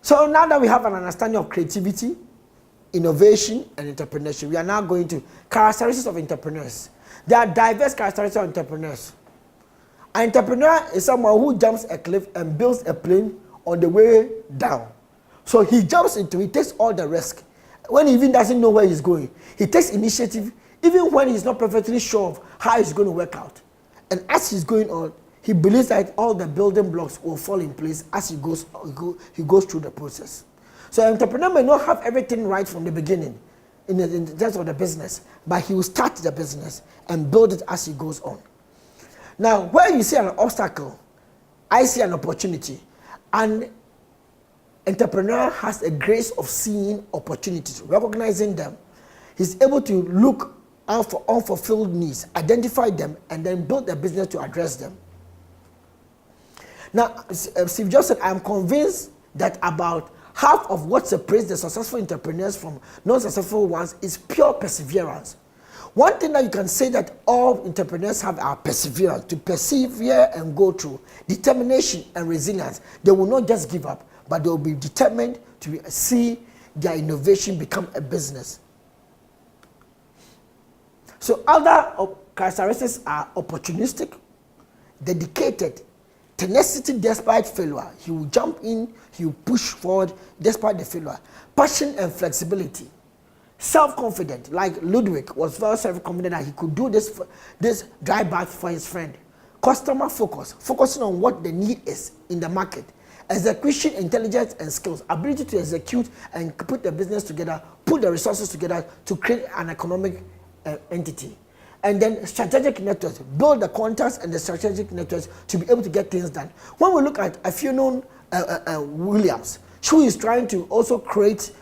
So now that we have an understanding of creativity, innovation, and entrepreneurship, we are now going to characteristics of entrepreneurs. There are diverse characteristics of entrepreneurs. An entrepreneur is someone who jumps a cliff and builds a plane on the way down. So he jumps into it, takes all the risk. When he even doesn't know where he's going, he takes initiative, even when he's not perfectly sure of how it's going to work out. And as he's going on, he believes that all the building blocks will fall in place as he goes through the process. So an entrepreneur may not have everything right from the beginning in terms of the business, but he will start the business and build it as he goes on. Now, where you see an obstacle, I see an opportunity. An entrepreneur has a grace of seeing opportunities, recognizing them. He's able to look out for unfulfilled needs, identify them, and then build a business to address them. Now, Steve Jobs said, I'm convinced that about half of what separates the successful entrepreneurs from non-successful ones is pure perseverance. One thing that you can say that all entrepreneurs have are perseverance, to persevere and go through, determination and resilience. They will not just give up, but they will be determined to see their innovation become a business. So other characteristics are opportunistic, dedicated, tenacity despite failure. He will jump in, he will push forward despite the failure. Passion and flexibility. Self-confident, like Ludwig was very self-confident that he could do this dry bath for his friend. Customer focus, focusing on what the need is in the market. Execution, intelligence, and skills. Ability to execute and put the business together, put the resources together to create an economic entity. And then strategic networks, build the contacts and the strategic networks to be able to get things done. When we look at Fiona Williams, she is trying to also create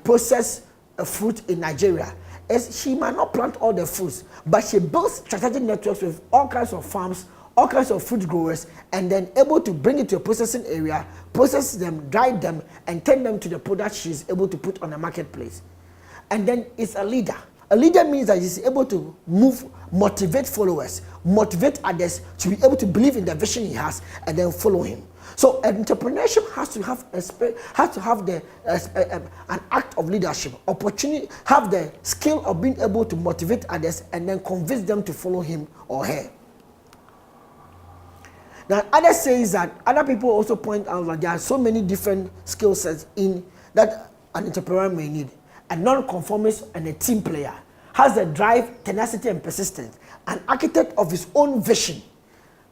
processed fruit in Nigeria. As she might not plant all the fruits, but she builds strategic networks with all kinds of farms, all kinds of fruit growers, and then able to bring it to a processing area, process them, dry them, and turn them to the product she's able to put on the marketplace. And then it's a leader. A leader means that he's able to motivate followers, motivate others to be able to believe in the vision he has and then follow him. So entrepreneurship has to have an act of leadership, opportunity, have the skill of being able to motivate others and then convince them to follow him or her. Now, others say that other people also point out that there are so many different skill sets in that an entrepreneur may need. A non-conformist and a team player has the drive, tenacity, and persistence. An architect of his own vision,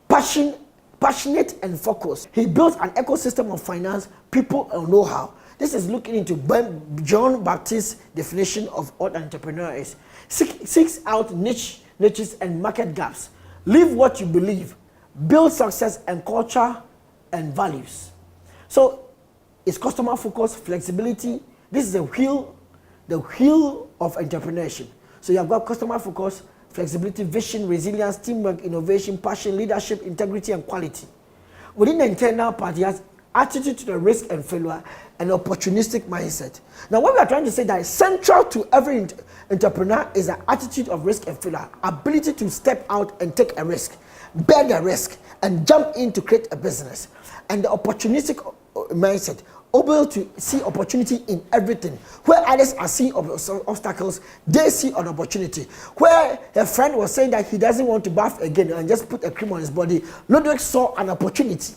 passionate and focused. He builds an ecosystem of finance, people, and know-how. This is looking into John Baptist's definition of what an entrepreneur is. Seeks out niches and market gaps. Live what you believe. Build success and culture and values. So it's customer focus, flexibility. This is the wheel of entrepreneurship. So you have got customer focus, flexibility, vision, resilience, teamwork, innovation, passion, leadership, integrity, and quality. Within the internal part, he has attitude to the risk and failure, and opportunistic mindset. Now, what we are trying to say that central to every entrepreneur is an attitude of risk and failure, ability to step out and take a risk, bear the risk, and jump in to create a business. And the opportunistic mindset, able to see opportunity in everything. Where others are seeing obstacles, they see an opportunity. Where a friend was saying that he doesn't want to bath again and just put a cream on his body, Ludwig saw an opportunity.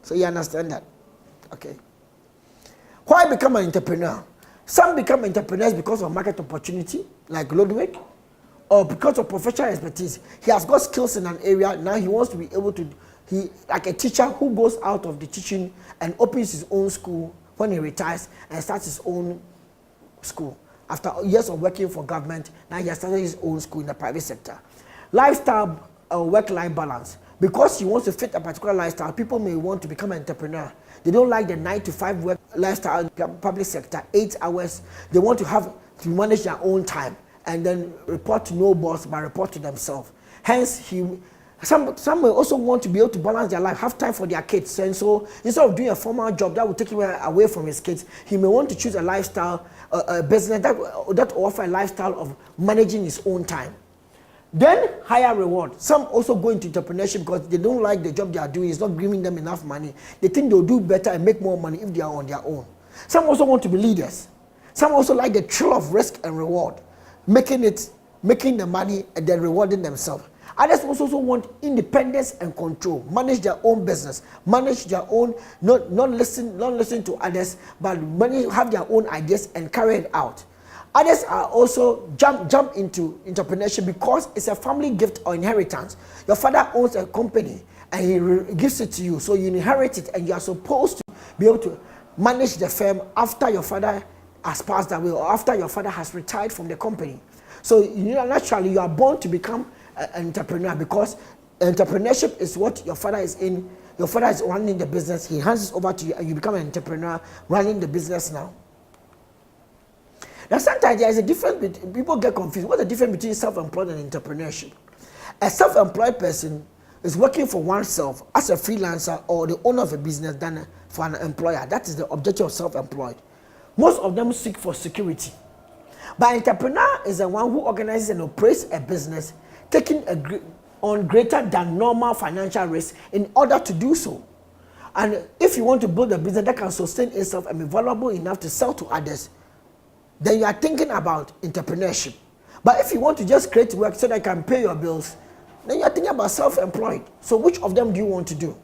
So you understand that? Okay. Why become an entrepreneur? Some become entrepreneurs because of market opportunity, like Ludwig, or because of professional expertise. He has got skills in an area, now he wants to be able to, like a teacher who goes out of the teaching and opens his own school when he retires and starts his own school. After years of working for government, now he has started his own school in the private sector. Lifestyle, work-life balance. Because he wants to fit a particular lifestyle, people may want to become an entrepreneur. They don't like the 9 to 5 work lifestyle in the public sector, 8 hours. They want to have to manage their own time and then report to no boss, but report to themselves. Hence, some may also want to be able to balance their life, have time for their kids. And so instead of doing a formal job that will take him away from his kids, he may want to choose a lifestyle, a business that offer a lifestyle of managing his own time. Then higher reward. Some also go into entrepreneurship because they don't like the job they are doing. It's not giving them enough money. They think they'll do better and make more money if they are on their own. Some also want to be leaders. Some also like the thrill of risk and reward, making the money and then rewarding themselves. Others also want independence and control, manage their own business, manage their own, not listen to others, but have their own ideas and carry it out. Others are also jump into entrepreneurship because it's a family gift or inheritance. Your father owns a company and he gives it to you, so you inherit it and you are supposed to be able to manage the firm after your father has passed away or after your father has retired from the company. So naturally you are born to become an entrepreneur because entrepreneurship is what your father is in. Your father is running the business, he hands it over to you and you become an entrepreneur running the business now. Now sometimes there is a difference, people get confused. What's the difference between self-employed and entrepreneurship? A self-employed person is working for oneself as a freelancer or the owner of a business than for an employer. That is the objective of self-employed. Most of them seek for security. But entrepreneur is the one who organizes and operates a business, taking on greater than normal financial risk in order to do so. And if you want to build a business that can sustain itself and be valuable enough to sell to others, then you are thinking about entrepreneurship. But if you want to just create work so that you can pay your bills, then you are thinking about self-employed. So which of them do you want to do?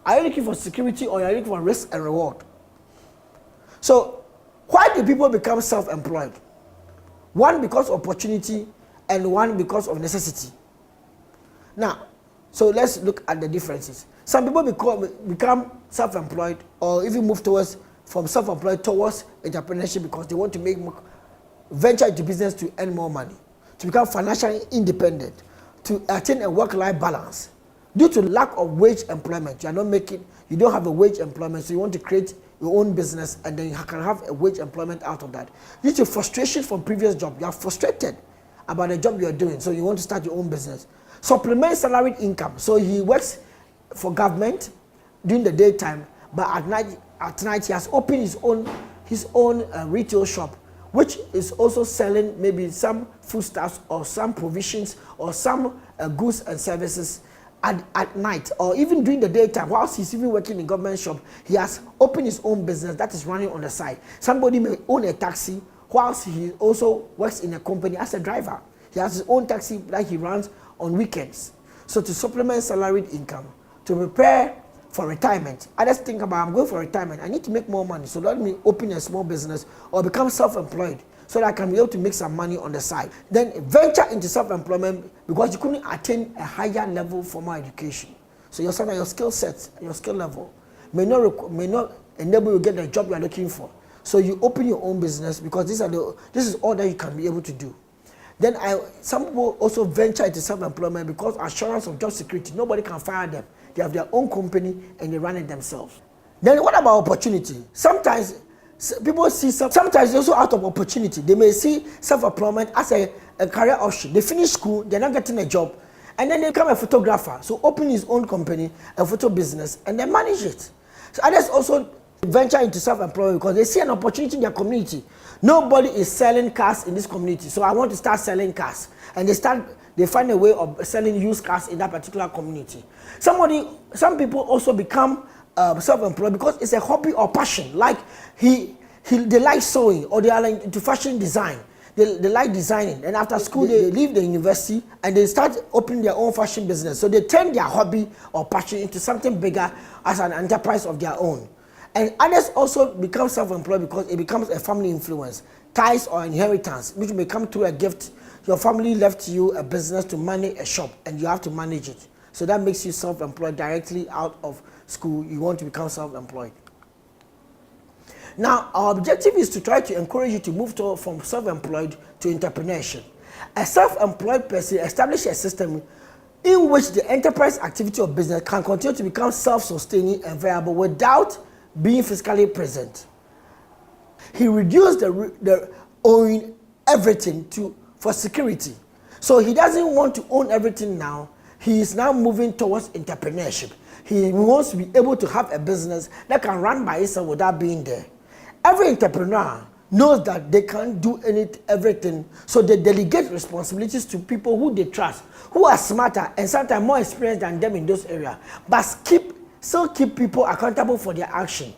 Are you looking for security or are you looking for risk and reward? So why do people become self-employed? One because of opportunity and one because of necessity. Now, so let's look at the differences. Some people become self-employed or even move from self-employed towards entrepreneurship because they want to venture into business to earn more money, to become financially independent, to attain a work-life balance. Due to lack of wage employment, you don't have a wage employment, so you want to create your own business and then you can have a wage employment out of that. Due to frustration from previous job, you are frustrated about the job you are doing, so you want to start your own business. Supplement salaried income, so he works for government during the daytime, but at night he has opened his own retail shop, which is also selling maybe some foodstuffs or some provisions or some goods and services at night or even during the daytime. Whilst he's even working in government shop, he has opened his own business that is running on the side. Somebody may own a taxi whilst he also works in a company as a driver. He has his own taxi that he runs on weekends. So to supplement salaried income, to prepare for retirement. Others think about, I'm going for retirement, I need to make more money, so let me open a small business or become self-employed so that I can be able to make some money on the side. Then venture into self-employment because you couldn't attain a higher level formal education. So your skill set, your skill level may not enable you to get the job you are looking for. So you open your own business because this is all that you can be able to do. Then some people also venture into self-employment because assurance of job security. Nobody can fire them. They have their own company and they run it themselves. Then what about opportunity? Sometimes people see sometimes also out of opportunity. They may see self-employment as a career option. They finish school, they're not getting a job, and then they become a photographer. So open his own company, a photo business, and then manage it. So others also venture into self-employment because they see an opportunity in their community. Nobody is selling cars in this community, so I want to start selling cars. And they find a way of selling used cars in that particular community. Some people also become self-employed because it's a hobby or passion. Like they like sewing or they are like into fashion design. They like designing, and after school they leave the university and they start opening their own fashion business. So they turn their hobby or passion into something bigger as an enterprise of their own. And others also become self-employed because it becomes a family influence, ties or inheritance, which may come through a gift. Your family left you a business to manage a shop and you have to manage it. So that makes you self-employed directly out of school. You want to become self-employed. Now, our objective is to try to encourage you to move from self-employed to entrepreneurship. A self-employed person establishes a system in which the enterprise activity or business can continue to become self-sustaining and viable without being physically present. He reduced the owning everything for security. So he doesn't want to own everything now. He is now moving towards entrepreneurship. He wants to be able to have a business that can run by itself without being there. Every entrepreneur knows that they can't do everything, so they delegate responsibilities to people who they trust, who are smarter and sometimes more experienced than them in those areas, but still keep people accountable for their action.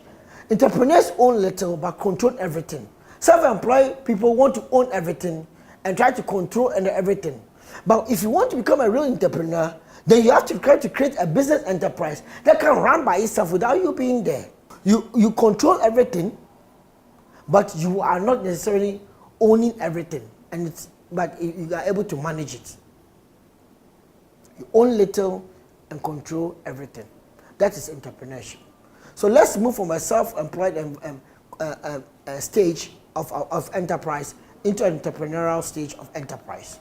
Entrepreneurs own little but control everything. Self-employed people want to own everything and try to control everything. But if you want to become a real entrepreneur, then you have to try to create a business enterprise that can run by itself without you being there. You control everything, but you are not necessarily owning everything, but you are able to manage it. You own little and control everything. That is entrepreneurship. So let's move from a self-employed stage of enterprise into an entrepreneurial stage of enterprise.